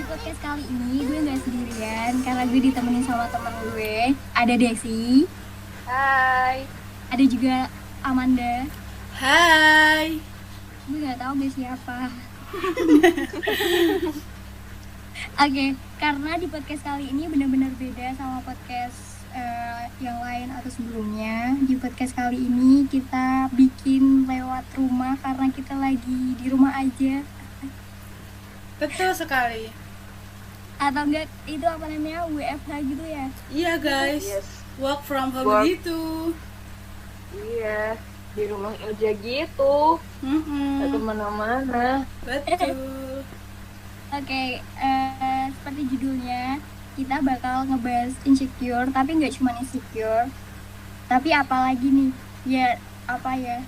podcast kali ini gue nggak sendirian karena gue ditemenin sama temen gue. Ada Desi, Hai. ada juga Amanda. Hai. Gue nggak tahu dia siapa. Oke, karena di podcast kali ini benar-benar beda sama podcast yang lain atau sebelumnya. Di podcast kali ini kita bikin lewat rumah karena kita lagi di rumah aja. Betul sekali. Atau enggak itu apa namanya WFH gitu ya? Iya guys, Yes. work from home Work. gitu. Iya, di rumah aja gitu. Gak kemana-mana. Betul. Oke, seperti judulnya kita bakal ngebahas insecure, tapi nggak cuma insecure, tapi apalagi nih, ya apa ya?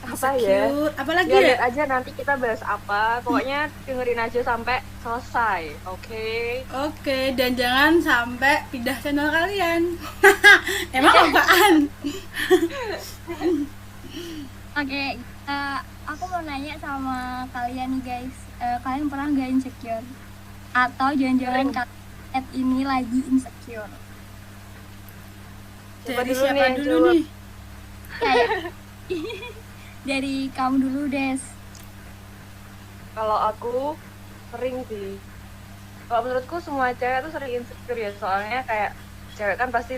Apa ya? Insecure. Apalagi Ya ya? lihat aja nanti kita bahas apa. Pokoknya dengerin aja sampai selesai. Oke. Oke, dan jangan sampai pindah channel kalian. Emang apaan? Oke, aku mau nanya sama kalian nih guys, kalian pernah nggak insecure? Atau jangan-jangan kalian ini lagi insecure? Siapa Dari dulu siapa nih yang dulu jawab? nih? Kayak dari kamu dulu, Des. Kalau aku sering sih. Kalau menurutku semua cewek tuh sering insecure ya. Soalnya kayak cewek kan pasti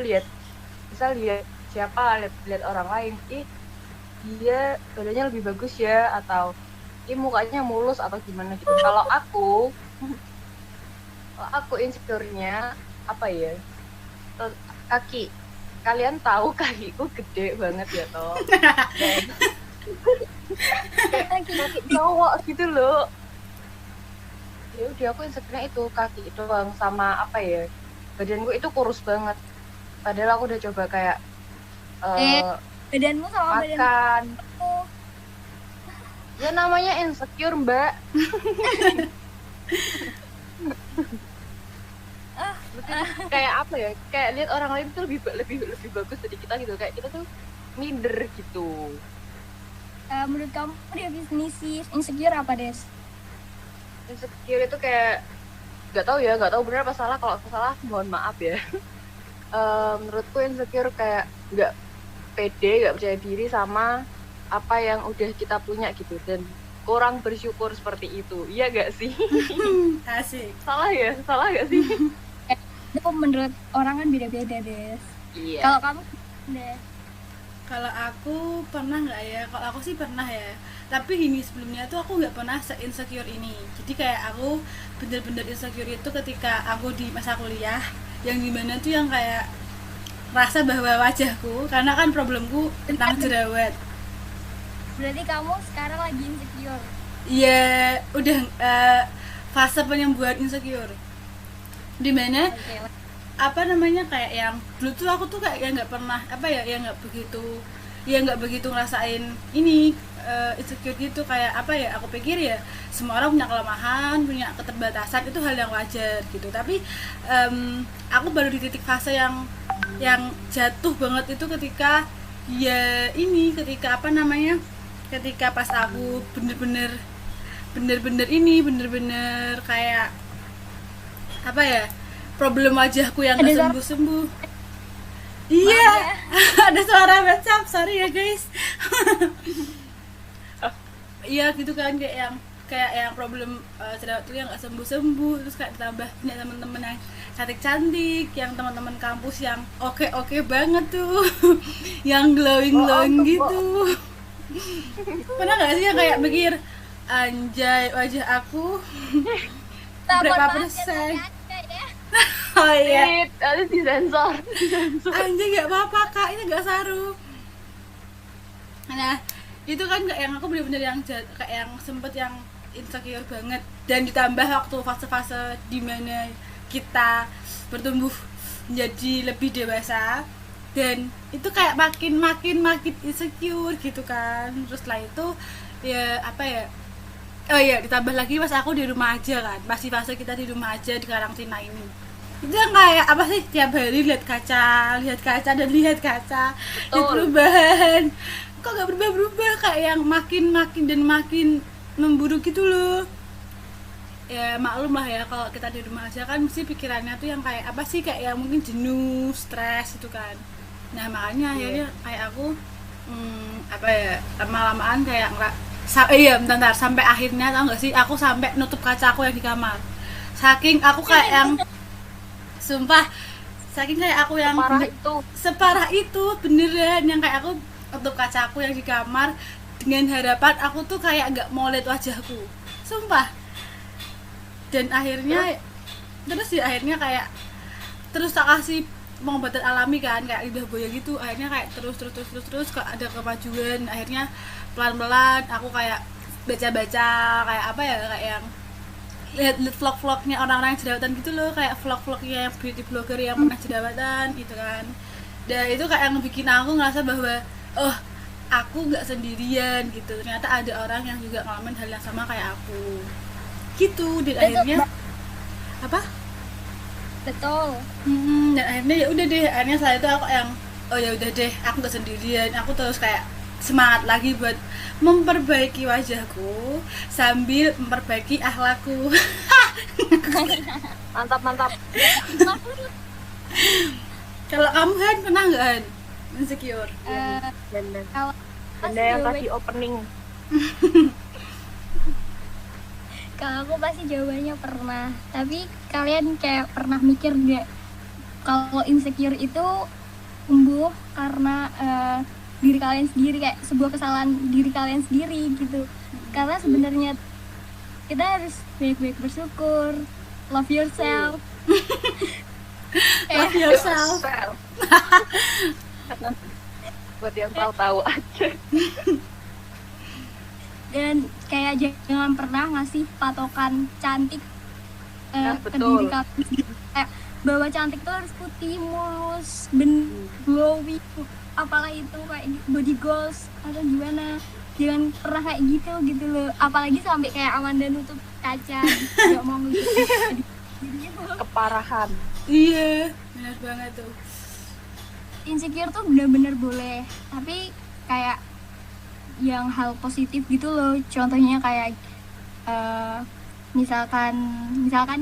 bisa lihat siapa, lihat orang lain. Ih, dia badannya lebih bagus ya, atau mukanya mulus atau gimana gitu. Kalau aku insecure-nya apa ya? Kaki. Kalian tahu kakiku gede banget ya toh. Kaki cowok gitu loh. Ya udah aku insecure-nya itu kaki itu bang, sama apa ya? Badanku itu kurus banget. Padahal aku udah coba kayak Badanmu sama badan makan. aku. Ya namanya insecure, Mbak. Kayak apa ya? Kayak lihat orang lain tuh lebih bagus dari kita gitu. Kayak kita tuh minder gitu. Menurut kamu definisi insecure apa, Des? Insecure itu kayak nggak tahu benar apa salah. Kalau salah mohon maaf ya. Menurutku insecure kayak nggak pede, nggak percaya diri sama apa yang udah kita punya gitu, dan kurang bersyukur seperti itu. Iya gak sih? Asik. Salah gak sih? Itu menurut orang kan beda-beda, Des. Iya. Kalau kamu, Des? Kalau aku pernah nggak ya? Kalau aku sih pernah ya. Tapi gini, sebelumnya tuh aku nggak pernah se-insecure ini. Jadi kayak aku bener-bener insecure itu ketika aku di masa kuliah, yang dimana tuh yang kayak rasa bahwa wajahku, karena kan problemku tentang jerawat. Berarti kamu sekarang lagi insecure. Iya, udah fase penyembuhan insecure. Dimana Oke. apa namanya, kayak yang dulu tuh aku tuh kayak nggak pernah apa ya, yang nggak begitu ngerasain ini insecure gitu. Kayak apa ya, aku pikir ya semua orang punya kelemahan, punya keterbatasan, itu hal yang wajar gitu. Tapi aku baru di titik fase yang jatuh banget itu ketika ketika pas aku bener-bener kayak apa ya, problem wajahku yang Ada gak suara- sembuh-sembuh. Iya, ada suara WhatsApp, sorry ya guys. Iya gitu kan, kayak yang problem jerawat tuh yang gak sembuh-sembuh. Terus kayak ditambah punya teman-teman yang cantik-cantik, yang teman-teman kampus yang oke banget tuh. Yang glowing gitu. Pernah gak sih yang kayak mikir, anjay wajah aku berapa persen? Ya. Oh iya, Harus disensor. anjay gak apa-apa kak, ini gak saru. Nah itu kan kayak yang aku bener-bener yang kayak yang sempet yang insecure banget. Dan ditambah waktu fase-fase dimana kita bertumbuh menjadi lebih dewasa, dan itu kayak makin insecure gitu kan. Terus setelah itu ya apa ya, oh iya, ditambah lagi pas aku di rumah aja kan, masih fase kita di rumah aja di karantina ini. Itu yang kayak apa sih, tiap hari lihat kaca, lihat perubahan. Kok gak berubah, kayak yang makin memburuk gitu loh. ya maklum lah ya kalau kita di rumah aja kan mesti pikirannya tuh yang kayak apa sih, kayak yang mungkin jenuh, stres itu kan. Nah makanya akhirnya kayak aku apa ya, lama-lamaan kayak bentar sampai akhirnya tau gak sih, aku sampai nutup kaca aku yang di kamar, saking aku kayak yang sumpah, saking kayak aku yang separah itu beneran, yang kayak aku tutup kaca aku yang di kamar dengan harapan aku tuh kayak nggak mau lihat wajahku, sumpah. Dan akhirnya akhirnya kayak terus tak kasih pengobatan alami kan, kayak lidah buaya gitu, akhirnya kayak terus kok ada kemajuan. Akhirnya pelan-pelan aku kayak baca-baca kayak apa ya, kayak yang lihat vlog-vlognya orang-orang yang jerawatan gitu loh, kayak vlog-vlognya beauty blogger yang pernah jerawatan gitu kan. Dan itu kayak yang bikin aku ngerasa bahwa oh aku nggak sendirian gitu, ternyata ada orang yang juga ngalamin hal yang sama kayak aku gitu. Dan akhirnya apa? Betul. Dan akhirnya ya udah deh, akhirnya setelah itu aku yang oh ya udah deh, aku nggak sendirian. Aku terus kayak semangat lagi buat memperbaiki wajahku sambil memperbaiki akhlakku. Mantap. Kalau kamu Han, pernah nggak Han insecure? Kalau Benda yang tadi opening. Kalau aku pasti jawabannya pernah. Tapi kalian kayak pernah mikir nggak kalau insecure itu tumbuh karena diri kalian sendiri, kayak sebuah kesalahan diri kalian sendiri gitu. Karena sebenarnya kita harus baik-baik bersyukur, love yourself. Love yourself. Buat yang tahu aja. Dan kayak jangan pernah ngasih patokan cantik ke betul. diri kalian sendiri. Kayak bahwa cantik tuh harus putih, mulus, glowy, apalah itu, kayak body goals atau gimana. Jangan pernah kayak gitu loh. Apalagi sampai kayak Amanda nutup kaca, nggak mau ngeliat gitu. Keparahan. Iya, benar banget tuh. Insecure tuh benar-benar boleh, tapi kayak yang hal positif gitu loh. Contohnya kayak misalkan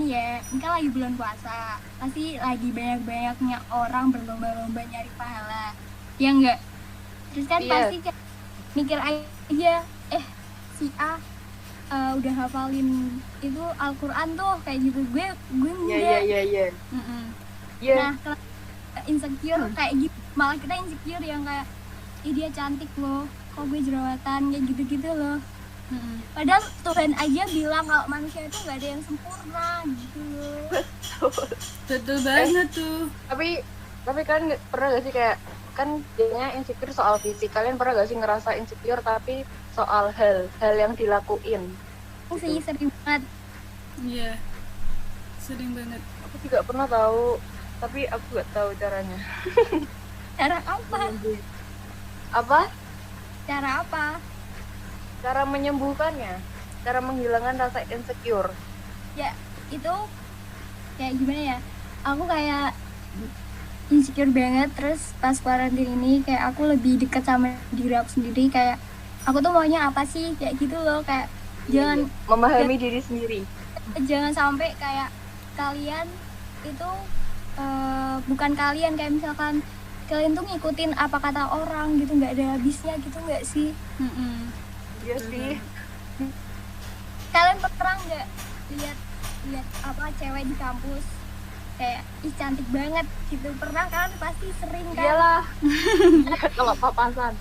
ya, ini kan lagi bulan puasa, pasti lagi banyak-banyaknya orang berlomba-lomba nyari pahala, ya enggak? Terus kan pasti kayak mikir aja, si A udah hafalin itu Al-Quran tuh kayak gitu, gue enggak. Iya. Nah, kalau insecure kayak gitu, malah kita insecure yang kayak dia cantik loh, kok gue jerawatan, kayak gitu-gitu loh. Padahal Tuhan aja bilang kalau manusia itu nggak ada yang sempurna gitu loh. Betul banget tuh. Tapi kan pernah gak sih kayak, kan jadinya insecure soal fisik, kalian pernah gak sih ngerasa insecure tapi soal hal yang dilakuin? Sih sering banget. Iya, sering banget. Aku juga pernah tahu, tapi aku gak tahu caranya. Cara apa? Cara apa? Cara menyembuhkannya, cara menghilangkan rasa insecure. Ya itu kayak gimana ya, aku kayak insecure banget. Terus pas quarantine ini kayak aku lebih dekat sama diri aku sendiri, kayak aku tuh maunya apa sih, kayak gitu loh. Kayak jangan memahami diri sendiri. Jangan sampai kayak kalian itu bukan kalian, kayak misalkan kalian tuh ngikutin apa kata orang gitu, nggak ada habisnya gitu, nggak sih? Iya sih. Kalian pernah nggak lihat apa cewek di kampus kayak ih cantik banget gitu? Pernah kan? Pasti sering kan? Iyalah. Kalau papasan.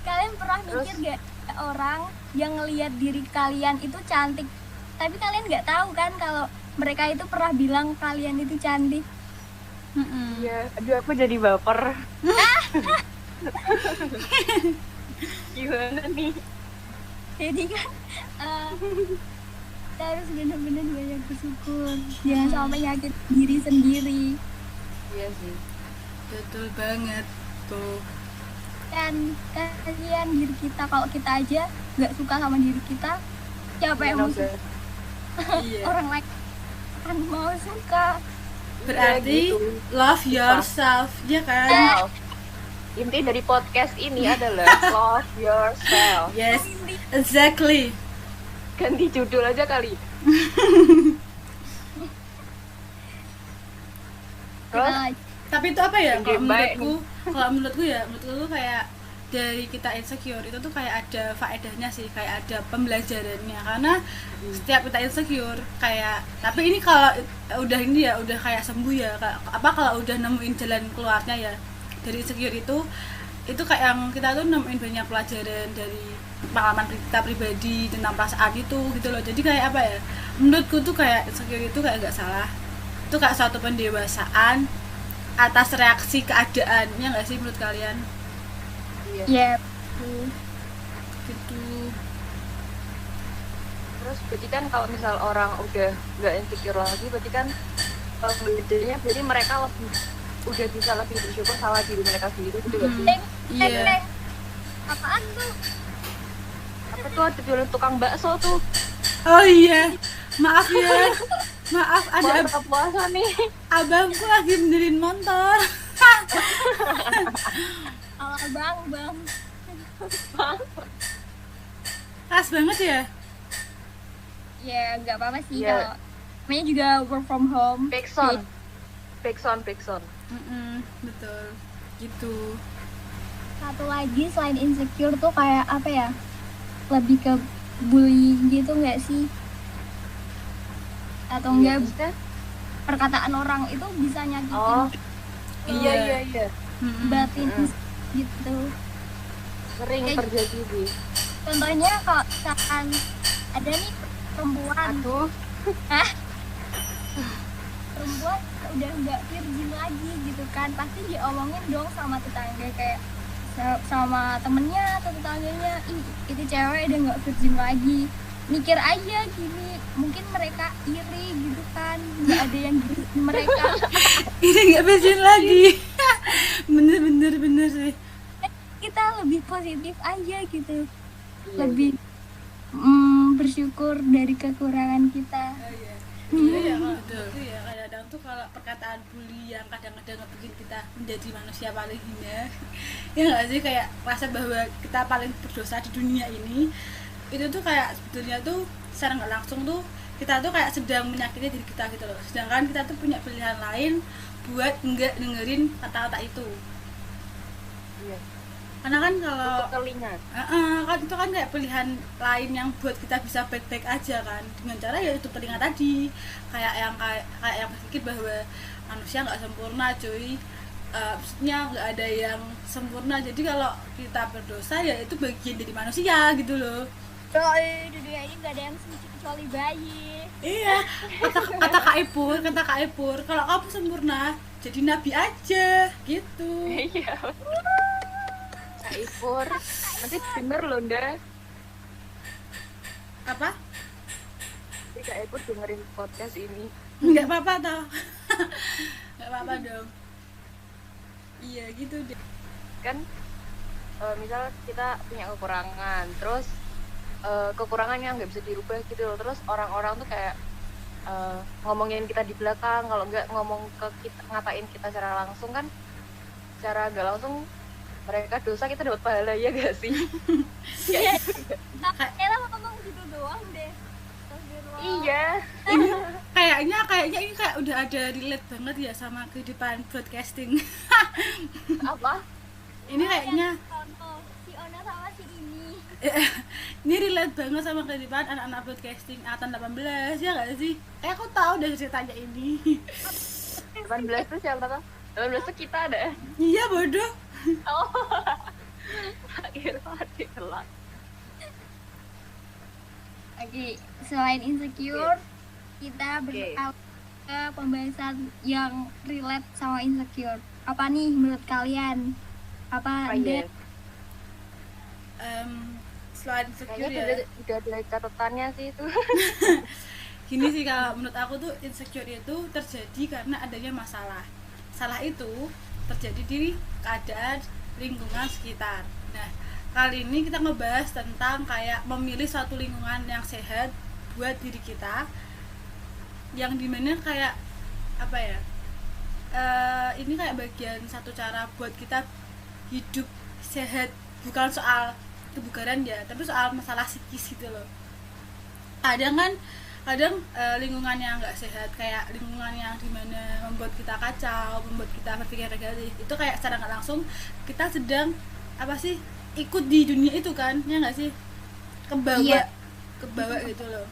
Kalian pernah mikir nggak orang yang ngelihat diri kalian itu cantik, tapi kalian nggak tahu kan kalau mereka itu pernah bilang kalian itu cantik? Iya, aduh aku jadi baper. Gimana nih? Jadi kan kita harus benar-benar banyak bersyukur, jangan sampai nyakit diri sendiri. Iya sih, betul banget tuh. Dan kalian diri kita, kalau kita aja nggak suka sama diri kita, siapa yang mau suka? Iya. Orang lain kan mau suka. Berarti gitu. love yourself, ya kan? Inti dari podcast ini adalah love yourself. Yes, exactly. Ganti judul aja kali. Terus Tapi itu apa ya, Yang baik kalau menurutku ya, menurutku tuh kayak dari kita insecure itu tuh kayak ada faedahnya sih, kayak ada pembelajarannya. Karena setiap kita insecure kayak, tapi ini kalau udah ini ya udah kayak sembuh ya, apa kalau udah nemuin jalan keluarnya ya dari insecure itu kayak yang kita tuh nemuin banyak pelajaran dari pengalaman kita pribadi tentang perasaan itu gitu loh. Jadi kayak apa ya, menurutku tuh kayak insecure itu kayak nggak salah, itu kayak suatu pendewasaan atas reaksi keadaan, ya nggak sih menurut kalian? iya. Ya, Gitu. Terus berarti kan kalau misal orang udah nggak insecure lagi, berarti kan bedanya berarti mereka lebih udah bisa lebih bersyukur sama diri mereka sendiri gitu gak sih? Iya. Apaan tuh? Apa tuh ada jualan tukang bakso tuh? Oh iya, maaf ya, maaf ada Buka puasa nih. abangku lagi benerin motor. Ala bang. Khas banget ya. Ya nggak apa-apa sih Iya. kalau namanya juga work from home. Backsound. Betul. Gitu. Satu lagi selain insecure tuh kayak apa ya? Lebih ke bullying gitu nggak sih? Atau enggak Maksudnya? perkataan orang itu bisa nyakitin Oh, Iya. iya. batin Mm-mm. gitu. Sering Kayak- terjadi sih. Contohnya kalau misalkan ada nih perempuan Aduh, perempuan udah nggak virgin lagi gitu kan, pasti diomongin dong sama tetangga, kayak sama temennya atau tetangganya, ih itu cewek udah nggak virgin lagi. Mikir aja gini, mungkin mereka iri gitu kan, nggak ada yang gini mereka. Ini nggak besin lagi. bener sih. Kita lebih positif aja gitu, iya. lebih bersyukur dari kekurangan kita. Iya ya, kalau itu ya kadang-kadang tuh kalau perkataan bully yang kadang-kadang ngebikin kita menjadi manusia paling hina, ya nggak sih, kayak rasa bahwa kita paling berdosa di dunia ini, itu tuh kayak sebetulnya tuh secara nggak langsung tuh kita tuh kayak sedang menyakiti diri kita gitu loh. Sedangkan kita tuh punya pilihan lain buat nggak dengerin kata-kata itu. Iya. Karena kan kalau Untuk telinga. kan itu kan kayak pilihan lain yang buat kita bisa baik-baik aja kan, dengan cara ya itu telinga tadi, kayak yang berpikir bahwa manusia nggak sempurna cuy. Maksudnya nggak ada yang sempurna, jadi kalau kita berdosa ya itu bagian dari manusia gitu loh. Coy, di dunia ini nggak ada yang suci kecuali bayi. Iya, kata Kak Ipur, kalau kamu sempurna jadi nabi aja gitu. Iya. Kak Ipur, nanti denger loh, Nda. Apa? Nanti Kak Ipur dengerin podcast ini. Nggak apa-apa tau. Nggak apa-apa dong. Iya gitu deh. Kan misal kita punya kekurangan, terus kekurangan yang nggak bisa dirubah gitu loh, terus orang-orang tuh kayak ngomongin kita di belakang, kalau nggak ngomong ke kita, ngatain kita secara langsung kan, secara nggak langsung mereka dosa, kita dapat pahala, ya gak sih? Iya. Kayaknya ngomong gitu doang deh. Astagfirullah. Iya. Ini kayaknya ini kayak udah ada relate banget ya sama kehidupan broadcasting. Apa? Ini kayaknya Si Ona sama si ini. ini relate banget sama kehidupan anak-anak broadcasting angkatan 18, ya gak sih? Aku tahu dari ceritanya ini. 18 tuh siapa tuh? 18 tuh kita ada. Iya bodoh. Oh. Akhirnya ada kelas. Oke, selain insecure, kita beralih ke pembahasan yang relate sama insecure. Apa nih menurut kalian? Apa Iya. Selain insecure Kayaknya ya, udah ada catatannya sih itu. gini sih, kalau menurut aku tuh insecure itu terjadi karena adanya masalah. Salah itu terjadi di keadaan lingkungan sekitar. Nah, kali ini kita ngebahas tentang kayak memilih suatu lingkungan yang sehat buat diri kita, yang dimana kayak apa ya, ini kayak bagian satu cara buat kita hidup sehat, bukan soal kebugaran ya, tapi soal masalah psikis gitu loh. Kadang kan kadang lingkungan yang nggak sehat, kayak lingkungan yang dimana membuat kita kacau, membuat kita berpikir negatif, itu kayak secara nggak langsung kita sedang apa sih, ikut di dunia itu kan, ya nggak sih, kebawa Iya. kebawa gitu loh.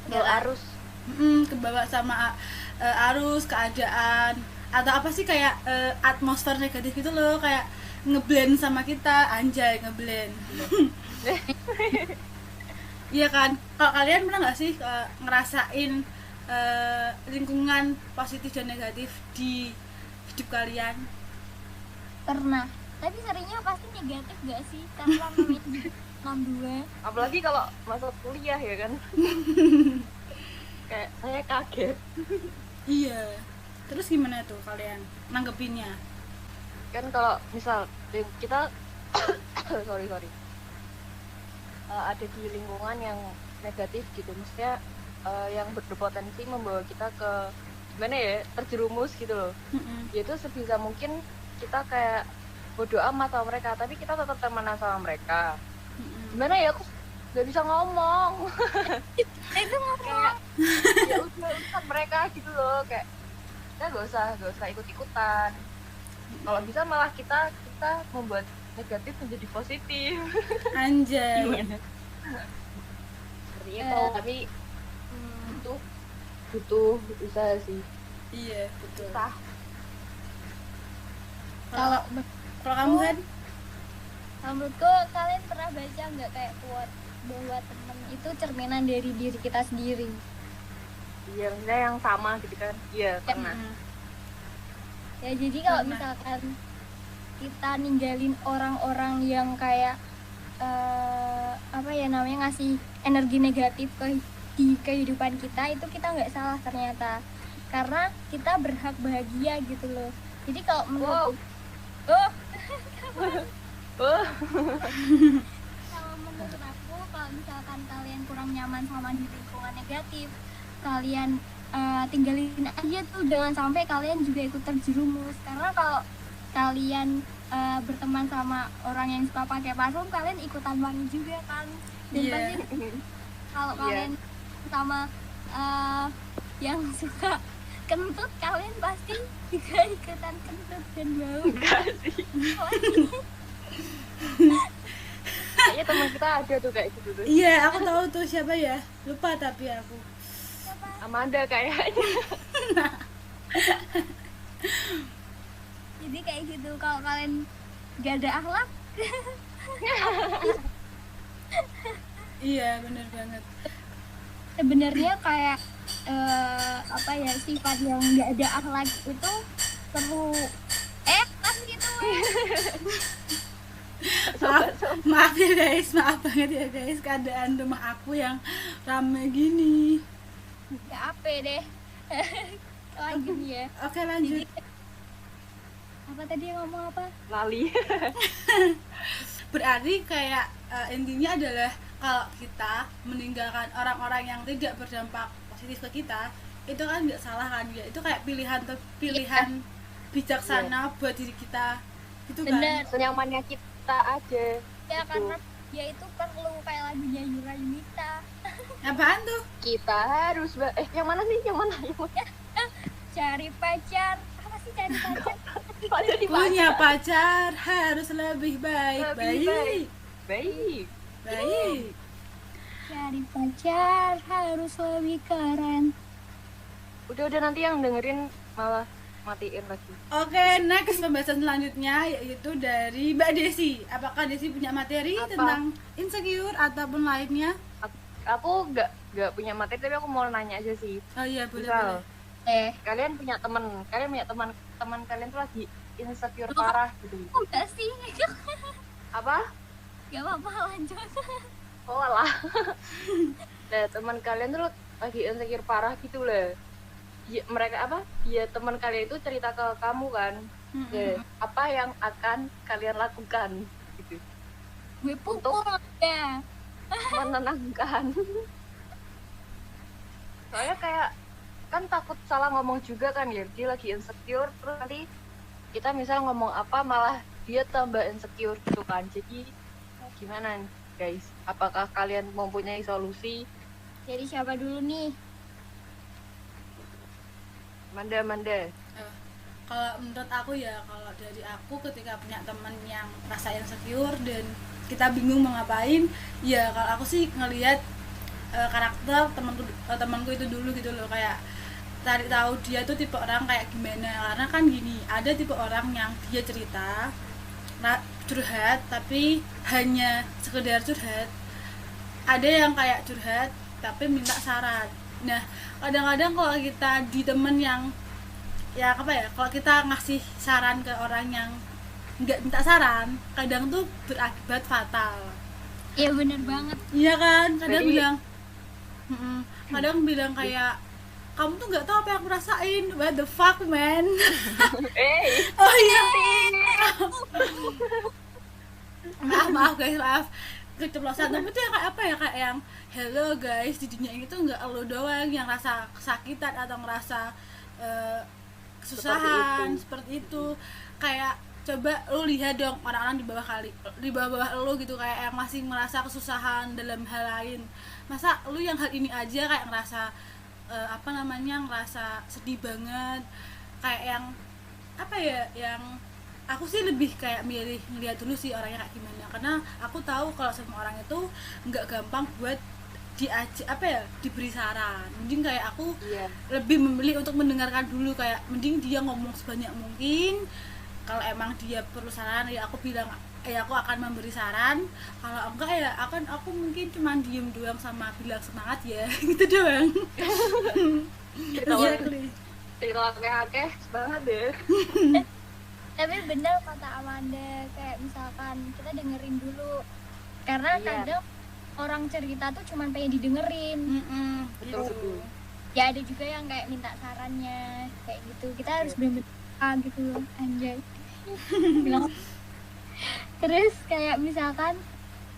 Bawa arus. Kebawa sama arus keadaan atau apa sih, kayak atmosfer negatif gitu loh, kayak ngeblend sama kita, anjay, ngeblend. Iya kan, kalau kalian pernah nggak sih ngerasain lingkungan positif dan negatif di hidup kalian? Pernah, tapi seringnya pasti negatif gak sih, karena namanya juga 62. Apalagi kalau masuk kuliah ya kan. Kayak saya kaget. Iya, terus gimana tuh kalian nanggepinnya? Kan kalau misal kita sorry ada di lingkungan yang negatif gitu, maksudnya yang berpotensi membawa kita ke gimana ya, terjerumus gitu loh. Itu sebisa mungkin kita kayak bodo amat sama mereka, tapi kita tetap temenan sama mereka. Gimana ya, aku nggak bisa ngomong. Itu Kayak ya udah urusan mereka gitu loh, kayak kita gak usah ikut-ikutan. Kalau bisa malah kita membuat negatif menjadi positif. Anjay. Gimana? Seperti itu, tapi itu butuh usaha sih. Iya betul. Susah. Kalau kamu kan? menurutku kalian pernah baca nggak kayak quote bahwa temen itu cerminan dari diri kita sendiri? Iya, maksudnya yang sama gitu kan. Iya, pernah. Ya jadi kalau Pernah. misalkan kita ninggalin orang-orang yang kayak apa ya namanya, ngasih energi negatif di kehidupan kita, itu kita nggak salah ternyata, karena kita berhak bahagia gitu loh. Jadi kalau menurut kalau menurut aku, kalau misalkan kalian kurang nyaman sama di lingkungan negatif, kalian tinggalin aja tuh, jangan sampai kalian juga ikut terjerumus. Karena kalau kalian berteman sama orang yang suka pakai parfum, kalian ikutan wangi juga kan. Dan Iya. pasti kalau Iya. kalian sama yang suka kentut, kalian pasti juga ikutan kentut dan bau. Enggak sih. Kayaknya teman kita ada tuh kayak gitu tuh. Iya, aku tahu tuh siapa ya, lupa tapi aku. Amanda kayaknya. Jadi kayak gitu, kalau kalian gak ada akhlak, Iya bener banget. sebenarnya kayak apa ya, sifat yang gak ada akhlak itu perlu kan gitu. Maaf ya guys, maaf banget ya guys, keadaan rumah aku yang rame gini. Ya apa deh. Lagi nih ya. Oke lanjut. Apa tadi yang ngomong apa? Lali. Berarti kayak intinya adalah kalau kita meninggalkan orang-orang yang tidak berdampak positif ke kita, itu kan nggak salah kan ya, itu kayak pilihan bijaksana buat diri kita gitu kan. Bener. Senyamannya kita aja. Ya karena dia itu perlu, kayak lagunya Yura Yunita. Apaan tuh? Kita harus yang mana sih? Yang mana? Cari pacar. Apa sih cari pacar? Pada di Punya pacar harus lebih baik. Lebih baik. Baik. Cari pacar harus lebih keren. Udah nanti yang dengerin malah matiin lagi. Oke, next pembahasan selanjutnya yaitu dari Mbak Desi. Apakah Desi punya materi Apa? tentang insecure ataupun lainnya? Aku nggak punya materi, tapi aku mau nanya aja sih. Oh iya, boleh Misal, boleh. kalian punya teman kalian tuh lagi insecure parah gitu. Enggak sih. Apa? Gak apa-apa, lanjut. Oh alah. Nah, teman kalian tuh lagi insecure parah gitu lah. Ya, mereka apa? Ya teman kalian itu cerita ke kamu kan. Ya, apa yang akan kalian lakukan gitu? Gue pukul ya. Menenangkan. Soalnya kayak kan takut salah ngomong juga kan ya, dia lagi insecure, terus nanti kita misal ngomong apa malah dia tambah insecure gitu kan. Jadi gimana nih guys, apakah kalian mempunyai solusi Jadi siapa dulu nih? Manda. Kalau menurut aku ya, kalau dari aku ketika punya teman yang rasa insecure dan kita bingung mau ngapain, ya kalau aku sih ngelihat karakter temanku itu dulu gitu loh, kayak cari tahu dia tuh tipe orang kayak gimana. Karena kan gini, ada tipe orang yang dia cerita curhat tapi hanya sekedar curhat, ada yang kayak curhat tapi minta saran. Nah, kadang-kadang kalau kita di temen yang ya apa ya, kalau kita ngasih saran ke orang yang nggak minta saran, kadang tuh berakibat fatal. Iya bener banget. Iya kan, kadang Jadi- bilang kadang bilang kayak, kamu tuh nggak tahu apa yang aku rasain. What the fuck man. Oh iya, maaf guys, maaf keceplosan. Tapi itu yang kayak apa ya, kayak yang hello guys, di dunia ini tuh nggak lo doang yang rasa kesakitan atau ngerasa kesusahan seperti itu. Kayak coba lu lihat dong orang-orang di bawah lu gitu, kayak yang masih merasa kesusahan dalam hal lain. Masa lu yang hal ini aja kayak ngerasa ngerasa sedih banget, kayak yang apa ya, yang aku sih lebih kayak milih ngeliat dulu sih orangnya kayak gimana, karena aku tahu kalau semua orang itu nggak gampang buat diberi saran. Mending kayak aku lebih memilih untuk mendengarkan dulu, kayak mending dia ngomong sebanyak mungkin. Kalau emang dia perlu saran ya aku bilang, aku akan memberi saran. Kalau enggak ya aku mungkin cuma diem doang sama bilang semangat ya gitu doang. Exactly. Cerita akeh banget deh. Tapi bener kata Amanda, kayak misalkan kita dengerin dulu, karena kadang orang cerita tuh cuma pengen didengerin. Betul. Ya ada juga yang kayak minta sarannya kayak gitu, kita harus bener-bener gitu loh, anjay. Bilang. Terus kayak misalkan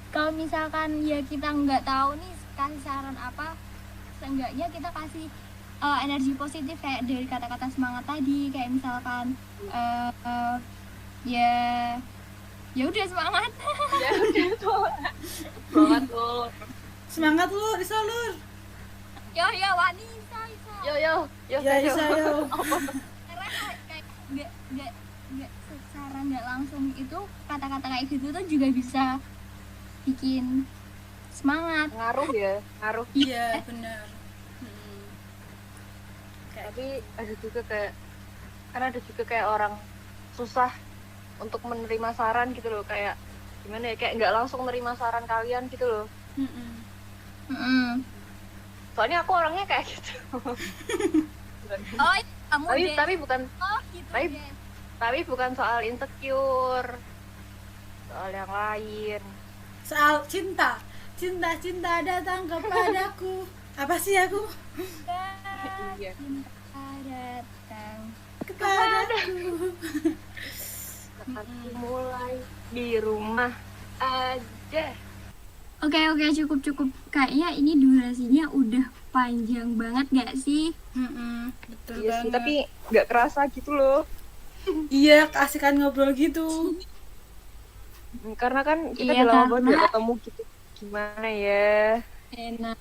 kalau misalkan ya kita nggak tahu nih kasih saran apa, seenggaknya kita kasih energi positif kayak dari kata-kata semangat tadi, kayak misalkan ya udah semangat. Ya udah semangat lo. Semangat lu, Risa lur. Yo Wani, Isa. Yo. Ya Risa yo. Karena kayak nggak secara nggak langsung itu kata-kata kayak gitu tuh juga bisa bikin semangat. Ngaruh. Iya benar. Tapi ada juga kayak orang susah untuk menerima saran gitu loh, kayak gimana ya, kayak nggak langsung menerima saran kalian gitu loh. Soalnya aku orangnya kayak gitu. Oh kamu deh. tapi bukan Oh gitu tapi- deh. tapi bukan soal insecure, soal yang lain. Soal cinta datang kepadaku. Apa sih aku? Iya. Cinta datang. Kepadaku. Aku mulai di rumah aja. Oke, cukup. Kayaknya ini durasinya udah panjang banget gak sih? Betul Iya sih, banget. tapi nggak kerasa gitu loh. Iya, keasikan ngobrol gitu. Karena kan kita Iya, udah lama banget karena- nggak ketemu gitu. Gimana ya? Enak.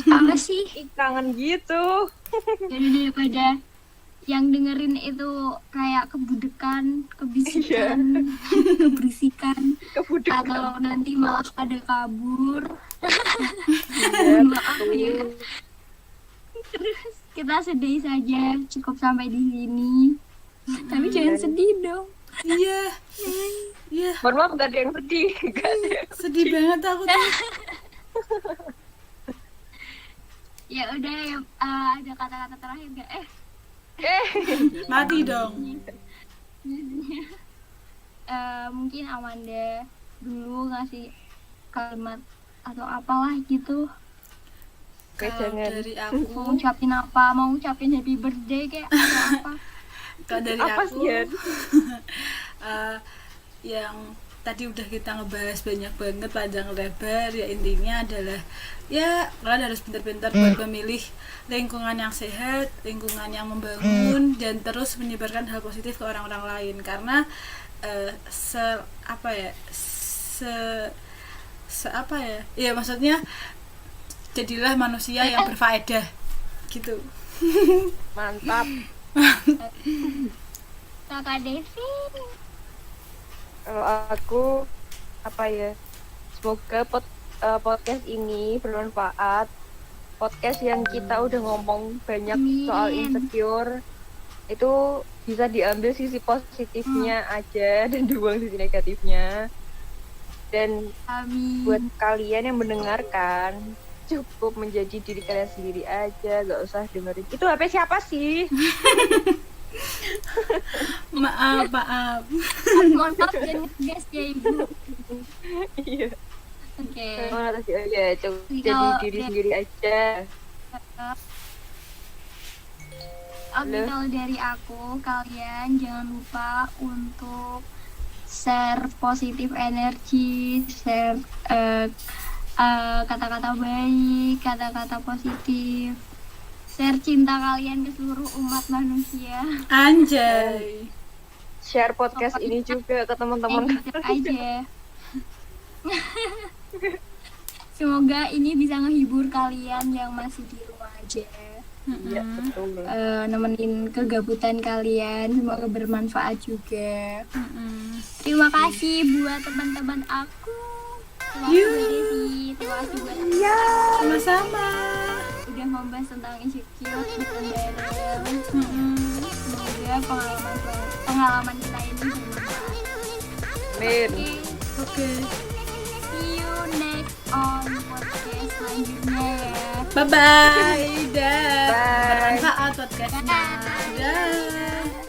Apa sih? Kangen gitu. Jadi daripada yang dengerin itu kayak kebudekan, kebisikan, keberisikan, Kebudekan. atau nanti malah pada kabur. Iya, Maaf ya. Terus kita sedih saja, cukup sampai di sini. Tapi jangan sedih dong. Iya. Mohon maaf, gak ada yang sedih. Gak ada yang Sedih banget aku tuh. Ya udah, ada kata-kata terakhir gak? Mati dong. Mungkin Amanda dulu ngasih kalimat atau apalah gitu. Kayak Kalau jangan. dari Mau aku, ngucapin apa? Mau ngucapin happy birthday kayak atau apa? kalau dari Apa aku sih ya? Yang tadi udah kita ngebahas banyak banget panjang lebar, ya intinya adalah ya kalian harus pintar-pintar buat memilih lingkungan yang sehat, lingkungan yang membangun, dan terus menyebarkan hal positif ke orang-orang lain. Karena ya maksudnya jadilah manusia yang berfaedah gitu. Mantap. Kakak Devi. Kalau aku apa ya? Semoga podcast ini bermanfaat. Podcast yang kita udah ngomong banyak soal insecure itu bisa diambil sisi positifnya aja dan dibuang sisi negatifnya. Dan buat kalian yang mendengarkan, cukup menjadi diri kalian sendiri aja, gak usah dengerin itu HP siapa sih. Maaf. Mohon maaf jangan ngegas ya ibu. Iya. Oke. Ya, jadi diri sendiri aja. Oke, kalau dari aku, kalian jangan lupa untuk share positif energi, share kata-kata baik, kata-kata positif, share cinta kalian ke seluruh umat manusia. Anjay. Share podcast ini juga ke teman-teman aja. Semoga ini bisa ngehibur kalian yang masih di rumah aja. Iya, betul. Nemenin kegabutan kalian, semoga bermanfaat juga. Terima kasih buat teman-teman aku. Terima kasih buat Sama-sama. udah membahas tentang insecure bareng. Semoga pengalaman kita ini bermanfaat. Amin. Oke. See you next on podcast selanjutnya ya. Bye-bye. Dah. Bye. Bermanfaat podcastnya. Dah.